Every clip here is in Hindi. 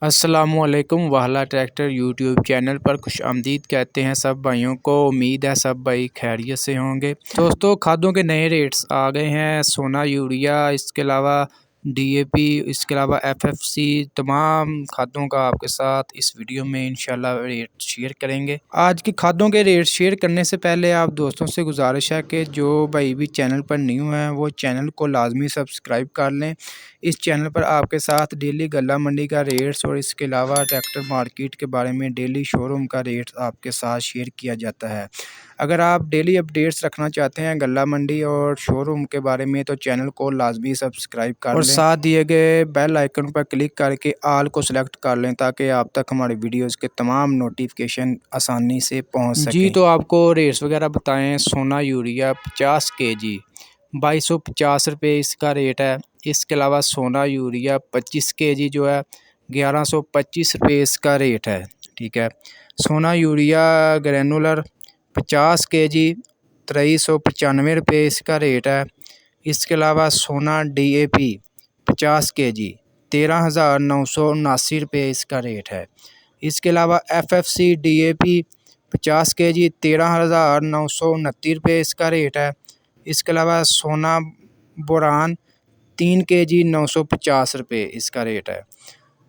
अस्सलामुअलैकुम वाहला ट्रैक्टर यूट्यूब चैनल पर खुश आमदीद कहते हैं सब भाइयों को। उम्मीद है सब भाई खैरियत से होंगे। दोस्तों, खादों के नए रेट्स आ गए हैं। सोना यूरिया, इसके अलावा डीएपी, इसके अलावा एफएफसी, तमाम खादों का आपके साथ इस वीडियो में इंशाल्लाह रेट शेयर करेंगे। आज की खादों के रेट शेयर करने से पहले आप दोस्तों से गुजारिश है कि जो भाई भी चैनल पर न्यू हैं वो चैनल को लाजमी सब्सक्राइब कर लें। इस चैनल पर आपके साथ डेली गल्ला मंडी का रेट्स और इसके अलावा ट्रैक्टर मार्केट के बारे में डेली शोरूम का रेट आपके साथ शेयर किया जाता है। अगर आप डेली अपडेट्स रखना चाहते हैं गल्ला मंडी और शोरूम के बारे में तो चैनल को लाजमी सब्सक्राइब कर लें और साथ दिए गए बेल आइकन पर क्लिक करके ऑल को सिलेक्ट कर लें ताकि आप तक हमारी वीडियोस के तमाम नोटिफिकेशन आसानी से पहुंच सकें। जी तो आपको रेट्स वगैरह बताएं। सोना यूरिया 50 kg 2250 रुपये इसका रेट है। इसके अलावा सोना यूरिया 25 kg जो है 1125 रुपये इसका रेट है। ठीक है। सोना यूरिया ग्रैनुलर 50 kg 2395 रुपये इसका रेट है। इसके अलावा सोना डीएपी 50 kg 13,979 रुपये इसका रेट है। इसके अलावा एफएफसी डीएपी 50 kg 13,929 रुपये इसका रेट है। इसके अलावा सोना बोरान 3 kg 950 रुपये इसका रेट है।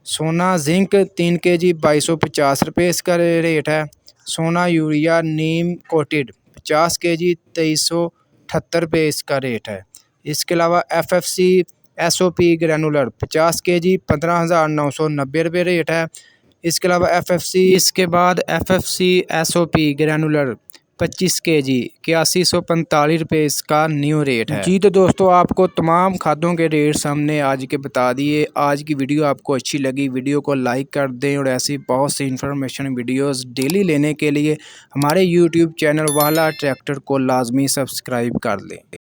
सोना जिंक 3 kg 2250 रुपये इसका रेट है। सोना यूरिया नीम कोटेड 50 kg 2378 रुपये इसका रेट है। इसके अलावा एफएफसी एसओपी ग्रैनुलर 50 kg 15,990 रुपये रेट है। इसके अलावा इसके बाद एफएफसी एसओपी ग्रैनुलर 25 kg 8145 रुपये इसका न्यू रेट है। जी तो दोस्तों, आपको तमाम खादों के रेट्स हमने आज के बता दिए। आज की वीडियो आपको अच्छी लगी, वीडियो को लाइक कर दें और ऐसी बहुत सी इंफॉर्मेशन वीडियोस डेली लेने के लिए हमारे यूट्यूब चैनल वाहला ट्रैक्टर को लाजमी सब्सक्राइब कर लें।